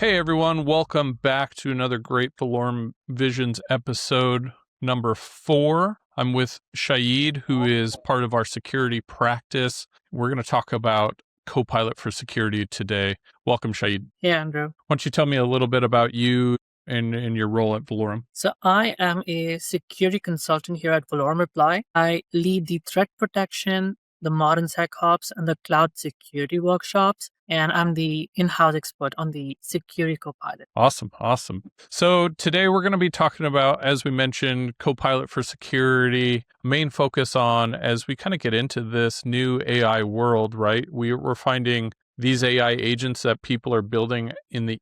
Hey everyone, welcome back to another great Valorem Visions episode number 4. I'm with Shaid, who is part of our security practice. We're going to talk about Copilot for Security today. Welcome, Shaid. Hey, Andrew. Why don't you tell me a little bit about you and your role at Valorem? So I am a security consultant here at Valorem Reply. I lead the threat protection, the modern SecOps, and the cloud security workshops. And I'm the in-house expert on the Security Copilot. Awesome. So today we're going to be talking about, as we mentioned, Copilot for Security, main focus on as we kind of get into this new AI world, right? We're finding these AI agents that people are building in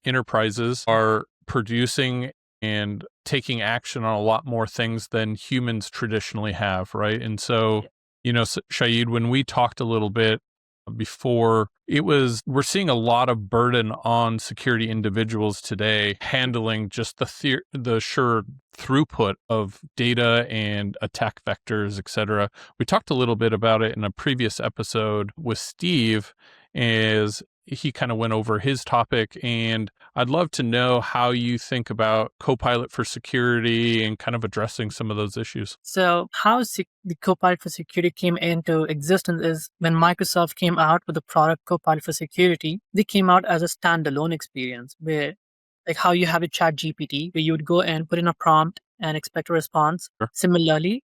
enterprises are producing and taking action on a lot more things than humans traditionally have, right? And so, Shaid, when we talked a little bit before, we're seeing a lot of burden on security individuals today handling just the sheer throughput of data and attack vectors, etc. We talked a little bit about it in a previous episode with Steve as he kind of went over his topic, and I'd love to know how you think about Copilot for Security and kind of addressing some of those issues. So how the Copilot for Security came into existence is when Microsoft came out with the product Copilot for Security, they came out as a standalone experience where like how you have a chat GPT where you would go and put in a prompt and expect a response. Sure. Similarly,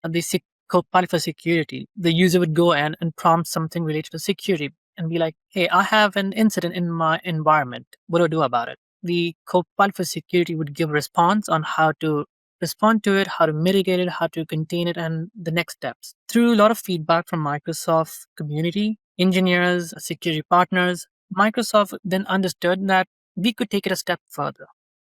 Copilot for Security, the user would go in and prompt something related to security and be like, hey, I have an incident in my environment. What do I do about it? The Copilot for Security would give a response on how to respond to it, how to mitigate it, how to contain it, and the next steps. Through a lot of feedback from Microsoft community, engineers, security partners, Microsoft then understood that we could take it a step further.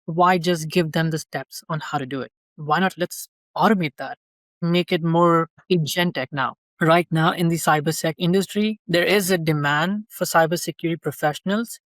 Why just give them the steps on how to do it? Why not let's automate that, make it more agentic now? Right now in the cybersec industry, there is a demand for cybersecurity professionals,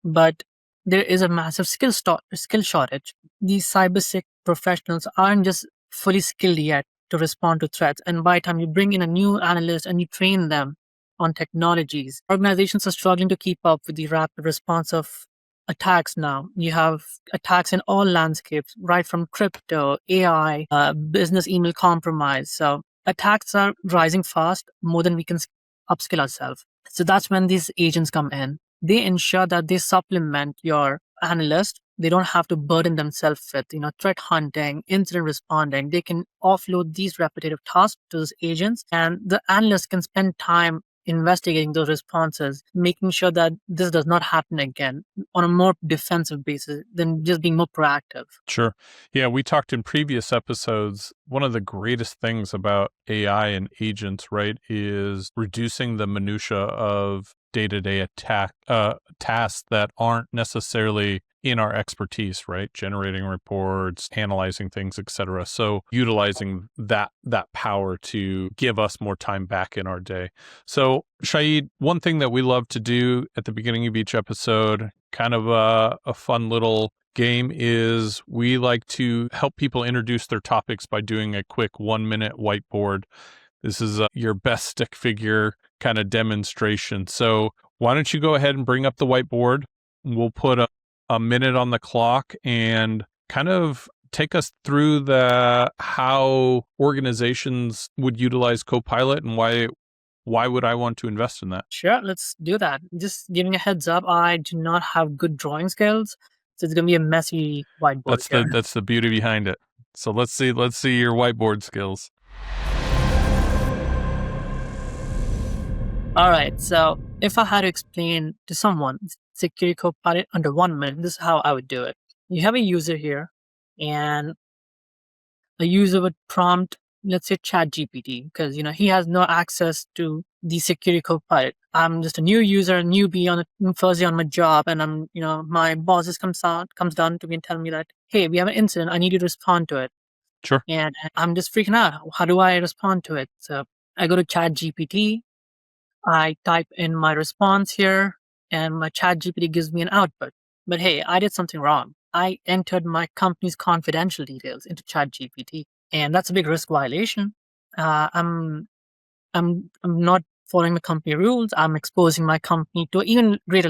but there is a massive skill shortage. These cybersec professionals aren't just fully skilled yet to respond to threats. And by the time you bring in a new analyst and you train them on technologies, organizations are struggling to keep up with the rapid response of attacks now. You have attacks in all landscapes, right from crypto, AI, business email compromise. So attacks are rising fast, more than we can upskill ourselves. So that's when these agents come in. They ensure that they supplement your analyst. They don't have to burden themselves with, threat hunting, incident responding. They can offload these repetitive tasks to those agents, and the analyst can spend time investigating those responses, making sure that this does not happen again on a more defensive basis than just being more proactive. Sure. Yeah, we talked in previous episodes. One of the greatest things about AI and agents, right, is reducing the minutia of day-to-day tasks that aren't necessarily in our expertise, right? Generating reports, analyzing things, etc. So utilizing that power to give us more time back in our day. So Shaid, one thing that we love to do at the beginning of each episode, kind of a fun little game, is we like to help people introduce their topics by doing a quick 1-minute whiteboard. This is your best stick figure kind of demonstration. So why don't you go ahead and bring up the whiteboard? We'll put a minute on the clock and kind of take us through how organizations would utilize Copilot and why would I want to invest in that? Sure, let's do that. Just giving a heads up, I do not have good drawing skills, so it's gonna be a messy whiteboard here. That's the beauty behind it. So let's see your whiteboard skills. All right, so if I had to explain to someone Security Copilot under 1 minute, this is how I would do it. You have a user here, and a user would prompt, let's say, ChatGPT, because he has no access to the Security Copilot. I'm just a new user, a newbie on first day on my job, and my boss just comes down to me and tell me that, hey, we have an incident, I need you to respond to it. Sure. And I'm just freaking out. How do I respond to it? So I go to ChatGPT, I type in my response here, and my ChatGPT gives me an output. But hey, I did something wrong. I entered my company's confidential details into ChatGPT, and that's a big risk violation. I'm not following the company rules. I'm exposing my company to an even greater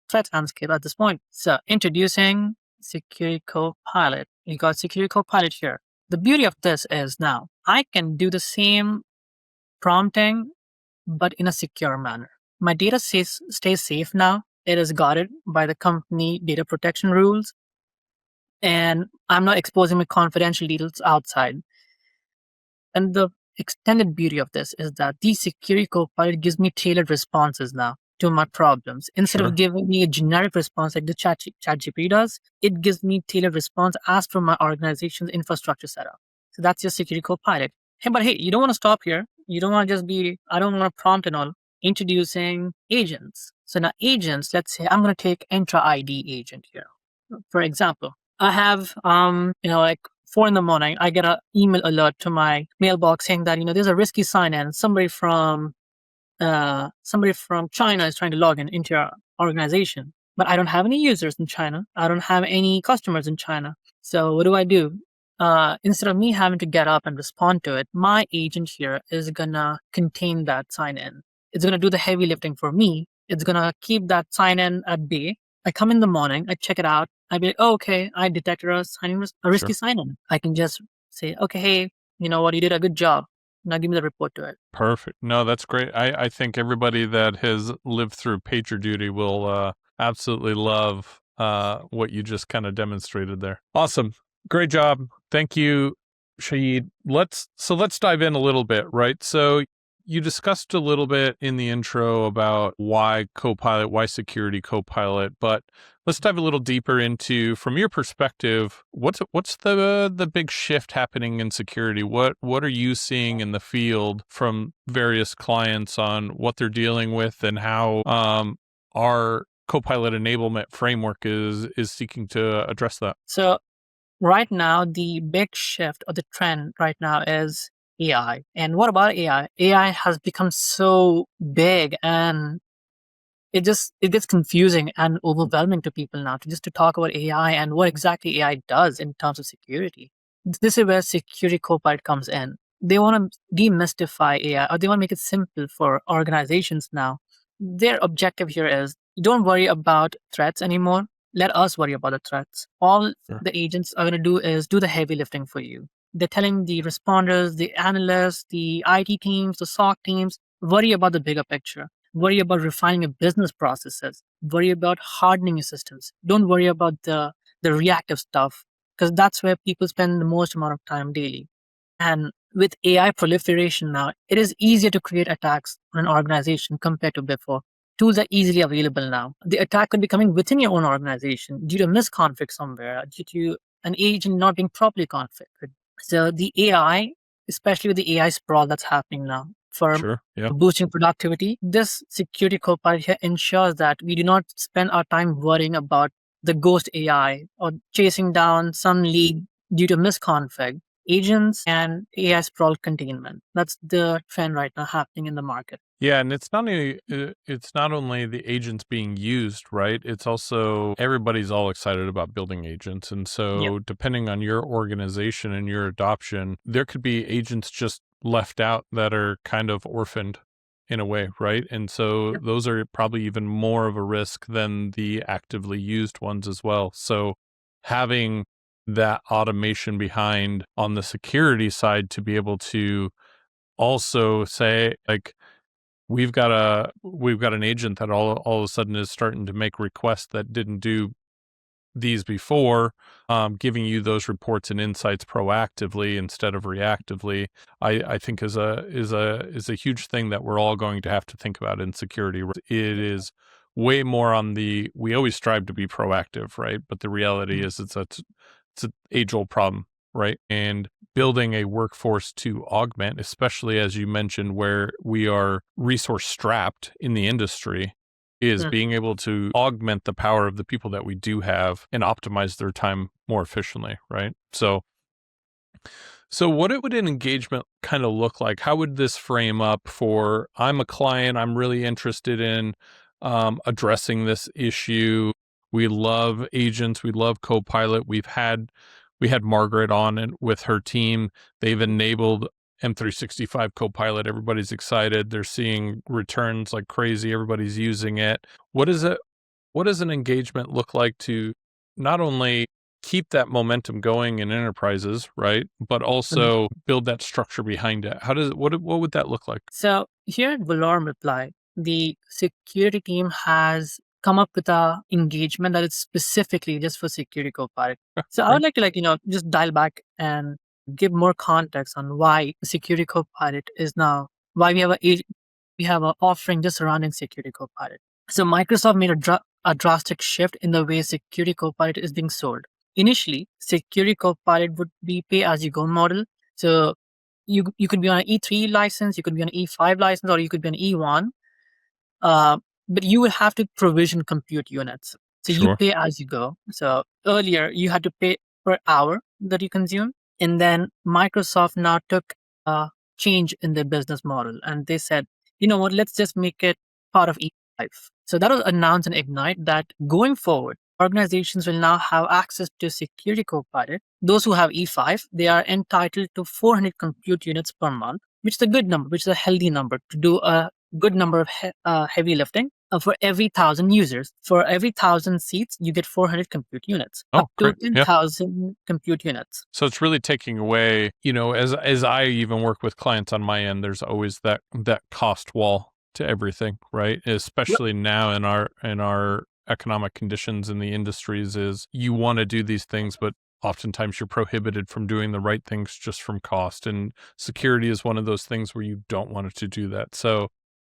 threat landscape at this point. So introducing Security Copilot. You got Security Copilot here. The beauty of this is now I can do the same prompting, but in a secure manner. My data stays safe now. It is guarded by the company data protection rules, and I'm not exposing my confidential details outside. And the extended beauty of this is that the Security Copilot gives me tailored responses now to my problems. Instead Sure. of giving me a generic response like the ChatGPT does, it gives me tailored response as per my organization's infrastructure setup. So that's your Security Copilot. Hey, you don't want to stop here. You don't want to just be, I don't want to prompt and all. Introducing agents. So now agents, let's say I'm going to take Entra ID agent here. For example, I have, like 4 in the morning, I get an email alert to my mailbox saying that, there's a risky sign in. Somebody from China is trying to log into your organization, but I don't have any users in China. I don't have any customers in China. So what do? Instead of me having to get up and respond to it, my agent here is gonna contain that sign in. It's gonna do the heavy lifting for me. It's gonna keep that sign in at bay. I come in the morning, I check it out. I'd be like, oh, okay, I detected a risky Sure. sign in. I can just say, okay, hey, you know what, you did a good job. Now give me the report to it. Perfect. No, that's great. I think everybody that has lived through PagerDuty will absolutely love what you just kind of demonstrated there. Awesome. Great job. Thank you, Shahid. Let's dive in a little bit, right? So you discussed a little bit in the intro about why Security Copilot, but let's dive a little deeper into, from your perspective, what's the big shift happening in security? What are you seeing in the field from various clients on what they're dealing with, and how our Copilot enablement framework is seeking to address that? So right now, the big shift or the trend right now is AI. And what about AI? AI has become so big, and it gets confusing and overwhelming to people now to talk about AI and what exactly AI does in terms of security. This is where Security Copilot comes in. They want to demystify AI, or they want to make it simple for organizations now. Their objective here is, don't worry about threats anymore. Let us worry about the threats. All Sure. the agents are going to do is do the heavy lifting for you. They're telling the responders, the analysts, the IT teams, the SOC teams, worry about the bigger picture. Worry about refining your business processes. Worry about hardening your systems. Don't worry about the reactive stuff, because that's where people spend the most amount of time daily. And with AI proliferation now, it is easier to create attacks on an organization compared to before. Tools are easily available now. The attack could be coming within your own organization due to misconfig somewhere, due to an agent not being properly configured. So the AI, especially with the AI sprawl that's happening now for Sure. Yeah. boosting productivity, this Security Copilot here ensures that we do not spend our time worrying about the ghost AI or chasing down some lead due to misconfig. Agents and AI sprawl containment. That's the trend right now happening in the market. Yeah, and it's not only the agents being used, right? It's also everybody's all excited about building agents. And Yep. so depending on your organization and your adoption, there could be agents just left out that are kind of orphaned in a way, right? And so Yep. those are probably even more of a risk than the actively used ones as well. So having that automation behind on the security side to be able to also say, like, we've got an agent that all of a sudden is starting to make requests that didn't do these before, giving you those reports and insights proactively instead of reactively. I think is a huge thing that we're all going to have to think about in security. It is way more on the, we always strive to be proactive, right? But the reality is it's an age old problem, right? And building a workforce to augment, especially as you mentioned, where we are resource strapped in the industry, is Mm. being able to augment the power of the people that we do have and optimize their time more efficiently, right? So what would an engagement kind of look like? How would this frame up for, I'm a client, I'm really interested in addressing this issue. We love agents, we love Copilot. We had Margaret on and with her team. They've enabled M365 Copilot. Everybody's excited. They're seeing returns like crazy. Everybody's using it. What does an engagement look like to not only keep that momentum going in enterprises, right, but also build that structure behind it? What would that look like? So here at Valorem Reply, the security team has come up with a engagement that is specifically just for Security Copilot. So I Great. would like to just dial back and give more context on why Security Copilot is now why we have an offering just surrounding Security Copilot. So Microsoft made a drastic shift in the way Security Copilot is being sold. Initially, Security Copilot would be pay as you go model. So you could be on an E3 license, you could be on an E5 license, or you could be on E1. But you will have to provision compute units. So you Sure. pay as you go. So earlier you had to pay per hour that you consume. And then Microsoft now took a change in their business model and they said, you know what, let's just make it part of E5. So that was announced in Ignite that going forward, organizations will now have access to Security Copilot. Those who have E5, they are entitled to 400 compute units per month, which is a good number, which is a healthy number to do a good number of heavy lifting. For every 1,000 users, for every 1,000 seats, you get 400 compute units, Oh, up to great. Yeah. 10,000 compute units. So it's really taking away, as I even work with clients on my end, there's always that cost wall to everything, right? Yep. Especially now in our economic conditions in the industries is you want to do these things, but oftentimes you're prohibited from doing the right things just from cost. And security is one of those things where you don't want it to do that. So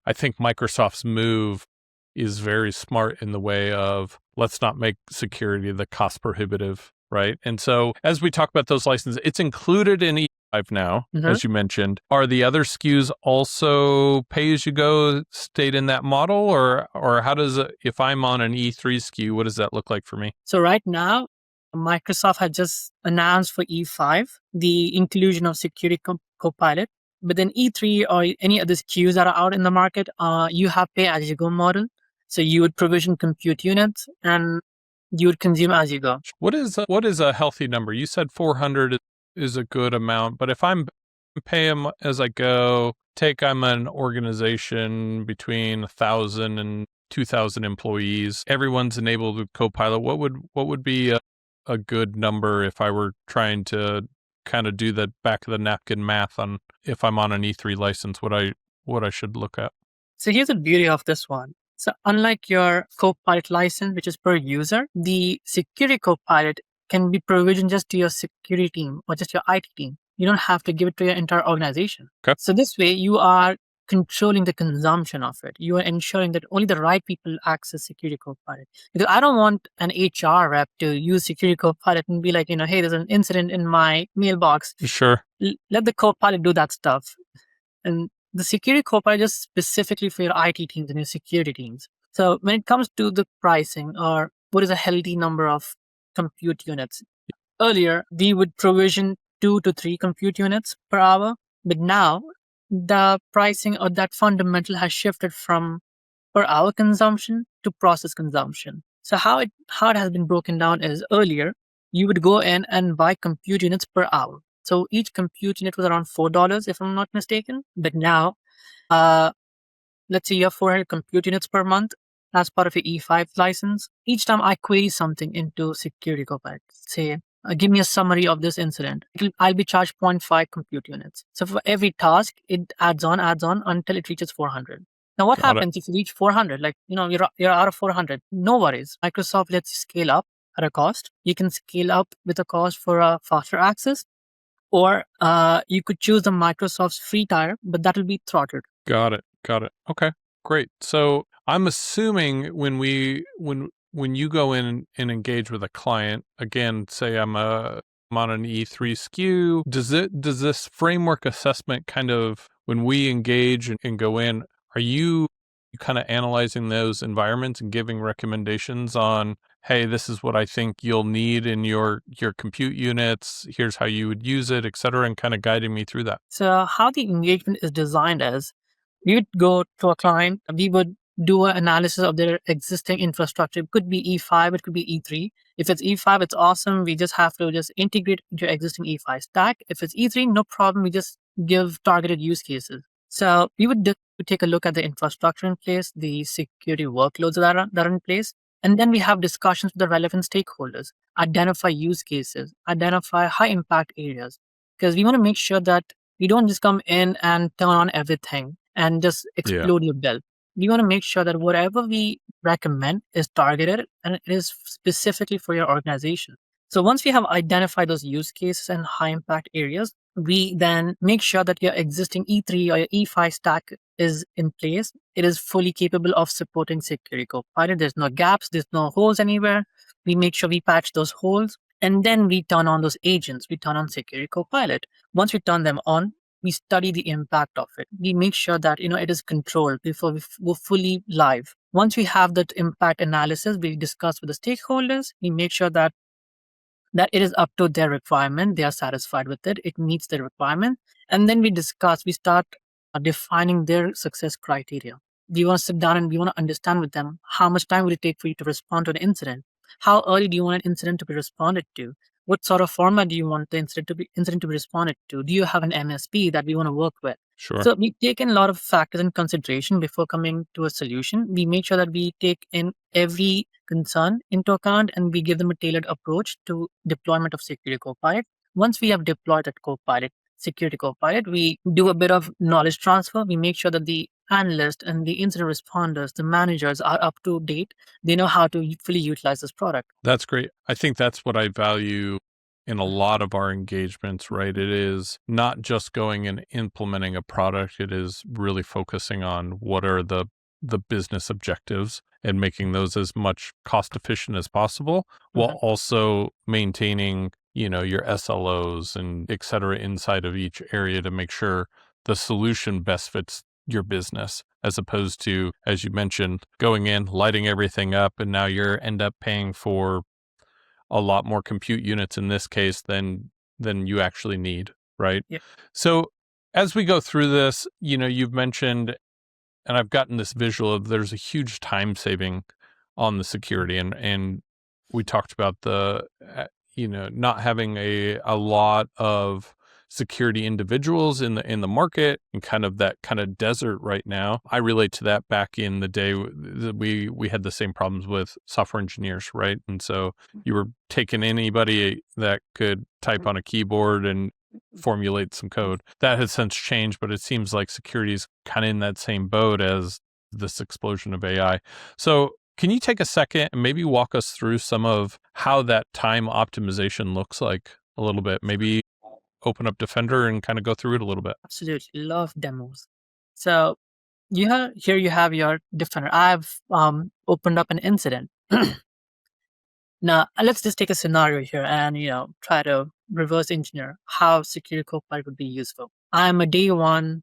I think Microsoft's move is very smart in the way of let's not make security the cost prohibitive, right? And so as we talk about those licenses, it's included in E5 now, as you mentioned. Are the other SKUs also pay as you go, stayed in that model, or how does it, if I'm on an E3 SKU, what does that look like for me? So right now, Microsoft had just announced for E5 the inclusion of Security Copilot. But then E3 or any other SKUs that are out in the market, you have pay as you go model. So you would provision compute units and you would consume as you go. What is a healthy number? You said 400 is a good amount, but if I'm pay them as I go, I'm an organization between 1,000 and 2,000 employees. Everyone's enabled with Copilot. What would be a good number if I were trying to kind of do the back of the napkin math on if I'm on an E3 license, what I should look at? So here's the beauty of this one. So unlike your Copilot license, which is per user, the Security Copilot can be provisioned just to your security team or just your IT team. You don't have to give it to your entire organization. Okay. So this way you are controlling the consumption of it. You are ensuring that only the right people access Security Copilot. Because I don't want an HR rep to use Security Copilot and be like, hey, there's an incident in my mailbox. Sure. Let the Copilot do that stuff. And the Security Copilot is specifically for your IT teams and your security teams. So when it comes to the pricing or what is a healthy number of compute units, earlier we would provision 2 to 3 compute units per hour, but now the pricing or that fundamental has shifted from per hour consumption to process consumption. So how it has been broken down is earlier you would go in and buy compute units per hour. So each compute unit was around $4, if I'm not mistaken. But now, let's say you have 400 compute units per month as part of your E5 license. Each time I query something into Security Copilot, say, give me a summary of this incident. I'll be charged 0.5 compute units. So for every task, it adds on until it reaches 400. Now, what Got it. happens if you reach 400? Like, you're out of 400. No worries. Microsoft lets you scale up at a cost. You can scale up with a cost for a faster access. Or you could choose the Microsoft's free tier, but that will be throttled. Got it. Okay, great. So I'm assuming when you go in and engage with a client, again, say I'm on an E3 SKU, does this framework assessment kind of when we engage and go in, are you kind of analyzing those environments and giving recommendations on, hey, this is what I think you'll need in your compute units, here's how you would use it, et cetera, and kind of guiding me through that? So how the engagement is designed is we would go to a client, we would do an analysis of their existing infrastructure. It could be E5, it could be E3. If it's E5, it's awesome. We just have to just integrate into your existing E5 stack. If it's E3, no problem. We just give targeted use cases. So we would take a look at the infrastructure in place, the security workloads that are in place, and then we have discussions with the relevant stakeholders, identify use cases, identify high impact areas, because we want to make sure that we don't just come in and turn on everything and just Yeah. explode your bill. We want to make sure that whatever we recommend is targeted and it is specifically for your organization. So once we have identified those use cases and high impact areas, we then make sure that your existing E3 or your E5 stack is in place. It is fully capable of supporting Security Copilot. There's no gaps, there's no holes anywhere. We make sure we patch those holes, and then we turn on those agents. We turn on Security Copilot. Once we turn them on, we study the impact of it. We make sure that it is controlled before we go fully live. Once we have that impact analysis, we discuss with the stakeholders. We make sure that it is up to their requirement. They are satisfied with it. It meets their requirement. And then we start defining their success criteria. We want to sit down and we want to understand with them how much time would it take for you to respond to an incident? How early do you want an incident to be responded to? What sort of format do you want the incident to be responded to? Do you have an MSP that we want to work with? Sure. So we take in a lot of factors in consideration before coming to a solution. We make sure that we take in every concern into account and we give them a tailored approach to deployment of Security Copilot. Once we have deployed that Security Copilot, we do a bit of knowledge transfer. We make sure that the analyst and the incident responders, the managers are up to date. They know how to fully utilize this product. That's great. I think that's what I value in a lot of our engagements, right? It is not just going and implementing a product. It is really focusing on what are the business objectives and making those as much cost efficient as possible while also maintaining, your SLOs and et cetera inside of each area to make sure the solution best fits your business, as opposed to, as you mentioned, going in, lighting everything up, and now you're end up paying for a lot more compute units in this case than you actually need, right? Yeah. So as we go through this, you've mentioned, and I've gotten this visual of there's a huge time saving on the security, and we talked about the not having a lot of security individuals in the market and kind of that kind of desert right now. I relate to that. Back in the day, we had the same problems with software engineers, right? And so you were taking anybody that could type on a keyboard and formulate some code. That has since changed, but it seems like security is kind of in that same boat as this explosion of AI. So can you take a second and maybe walk us through some of how that time optimization looks like a little bit? Maybe open up Defender and kind of go through it a little bit. Absolutely. Love demos. So here you have your Defender. I've opened up an incident. Now, let's just take a scenario here and, try to reverse engineer how Security Copilot would be useful. I'm a day one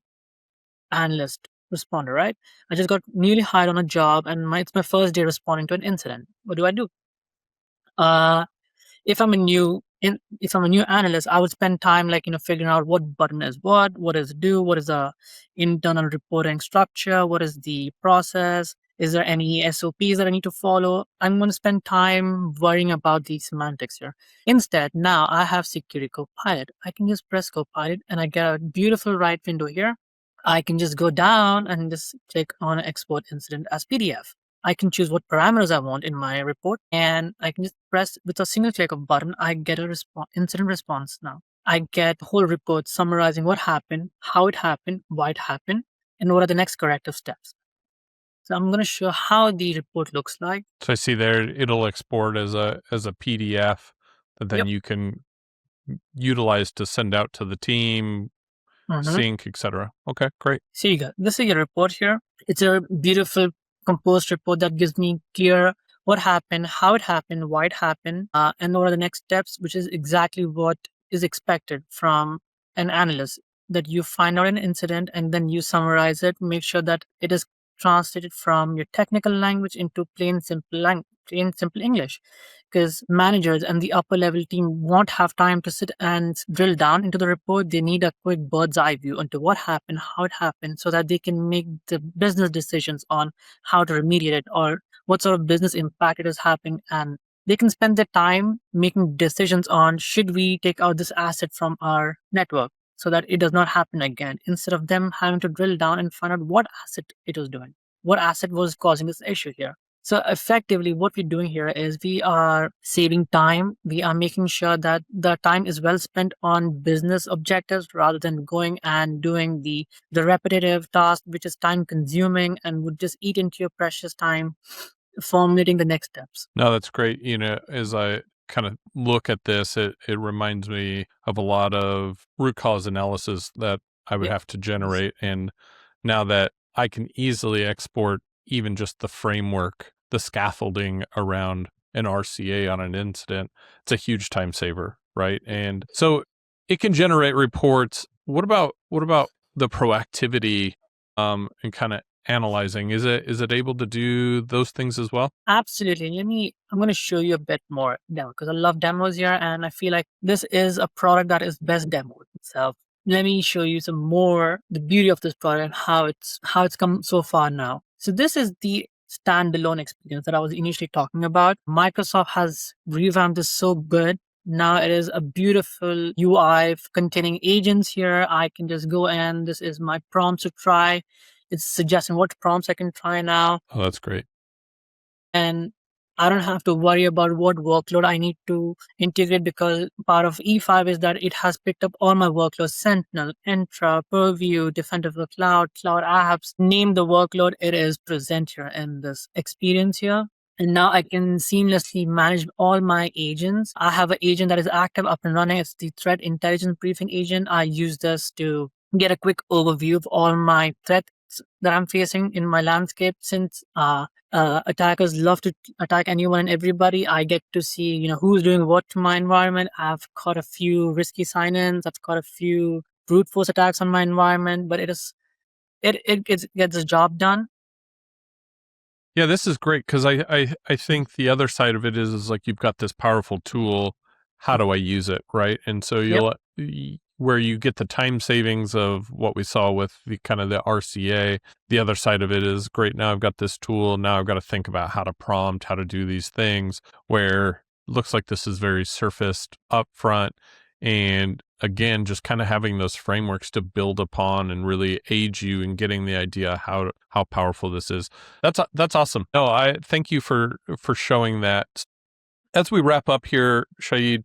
analyst responder, right? I just got newly hired on a job and it's my first day responding to an incident. What do I do? Uh, if I'm a new analyst, I would spend time figuring out what button is what does it do, what is the internal reporting structure, what is the process, is there any SOPs that I need to follow? I'm going to spend time worrying about the semantics here. Instead, now I have Security Copilot. I can just press Copilot and I get a beautiful right window here. I can just go down and just click on export incident as PDF. I can choose what parameters I want in my report, and I can just press with a single click of button. I get a incident response now. I get the whole report summarizing what happened, how it happened, why it happened, and what are the next corrective steps. So I'm going to show how the report looks like. So I see there it'll export as a PDF that then Yep. you can utilize to send out to the team, sync, etc. Okay, great. So you go. This is your report here. It's a beautiful composed report that gives me clear what happened, how it happened, why it happened, and what are the next steps, which is exactly what is expected from an analyst. That you find out an incident and then you summarize it, make sure that it is translated from your technical language into plain simple English, because managers and the upper level team won't have time to sit and drill down into the report. They need a quick bird's eye view into what happened, how it happened, so that they can make the business decisions on how to remediate it or what sort of business impact it is having and they can spend their time making decisions on should we take out this asset from our network so that it does not happen again, instead of them having to drill down and find out what asset it was doing, what asset was causing this issue here. So effectively, what we're doing here is we are saving time. We are making sure that the time is well spent on business objectives rather than going and doing the repetitive task, which is time consuming and would just eat into your precious time formulating the next steps. No, that's great. As I kind of look at this, it reminds me of a lot of root cause analysis that I would Yeah. have to generate. And now that I can easily export even just the framework, the scaffolding around an RCA on an incident, it's a huge time saver, right? And so it can generate reports. What about the proactivity and kind of analyzing? Is it able to do those things as well? Absolutely. I'm going to show you a bit more demo because I love demos here and I feel like this is a product that is best demoed. So let me show you some more the beauty of this product and how it's come so far now. So this is the standalone experience that I was initially talking about. Microsoft has revamped this so good. Now it is a beautiful UI containing agents here. I can just go and this is my prompts to try. It's suggesting what prompts I can try now. Oh, that's great. And I don't have to worry about what workload I need to integrate because part of E5 is that it has picked up all my workloads: Sentinel, Entra, Purview, Defender for Cloud, Cloud Apps. Name the workload, it is present here in this experience here. And now I can seamlessly manage all my agents. I have an agent that is active, up and running. It's the Threat Intelligence Briefing agent. I use this to get a quick overview of all my threats that I'm facing in my landscape. Since attackers love to attack anyone and everybody, I get to see who's doing what to my environment. I've caught a few risky sign-ins. I've caught a few brute force attacks on my environment, but it gets the job done. Yeah, this is great because I think the other side of it is like you've got this powerful tool. How do I use it, right? And so Yep. where you get the time savings of what we saw with the kind of the RCA. The other side of it is great. Now I've got this tool. Now I've got to think about how to prompt, how to do these things. Where it looks like this is very surfaced up front, and again, just kind of having those frameworks to build upon and really aid you in getting the idea how powerful this is. That's awesome. No, I thank you for showing that. As we wrap up here, Shahid,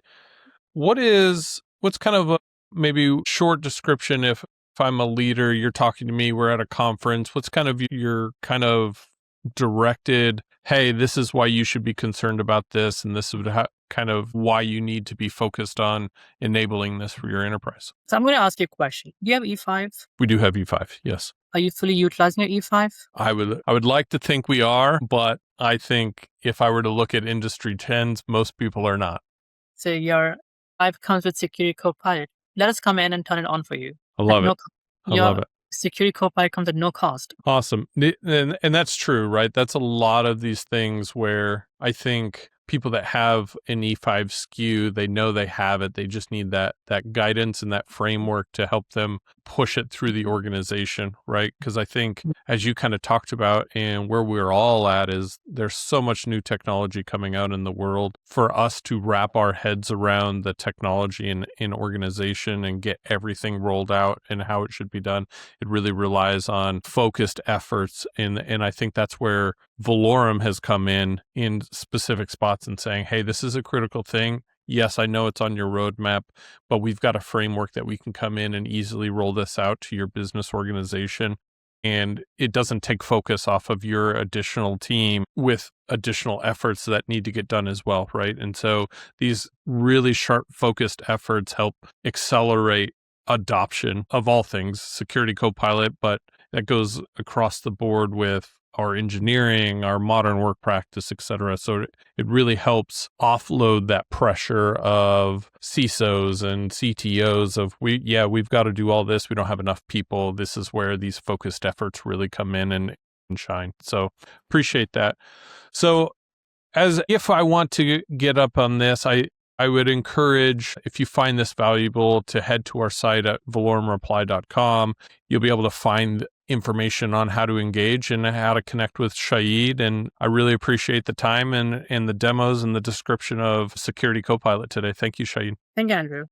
what's kind of a maybe short description if I'm a leader, you're talking to me, we're at a conference, what's kind of your kind of directed, hey, this is why you should be concerned about this, and this is kind of why you need to be focused on enabling this for your enterprise? So I'm going to ask you a question. Do you have E5? We do have E5, yes. Are you fully utilizing your E5? I would like to think we are, but I think if I were to look at industry trends, most people are not. So your E5 comes with Security Copilot. Let us come in and turn it on for you. I love it. I love Your it. Security Copilot comes at no cost. Awesome. And that's true, right? That's a lot of these things where I think people that have an E5 SKU, they know they have it. They just need that guidance and that framework to help them push it through the organization, right? Because I think as you kind of talked about and where we're all at is there's so much new technology coming out in the world. For us to wrap our heads around the technology in organization and get everything rolled out and how it should be done, it really relies on focused efforts. And I think that's where Valorem has come in specific spots and saying, hey, this is a critical thing. Yes, I know it's on your roadmap, but we've got a framework that we can come in and easily roll this out to your business organization. And it doesn't take focus off of your additional team with additional efforts that need to get done as well, right? And so these really sharp focused efforts help accelerate adoption of all things Security Copilot, but that goes across the board with our engineering, our modern work practice, et cetera. So it really helps offload that pressure of CISOs and CTOs of we've got to do all this. We don't have enough people. This is where these focused efforts really come in and shine. So appreciate that. So if I want to get up on this, I would encourage, if you find this valuable, to head to our site at valoremreply.com. You'll be able to find information on how to engage and how to connect with Shahid. And I really appreciate the time and the demos and the description of Security Copilot today. Thank you, Shahid. Thank you, Andrew.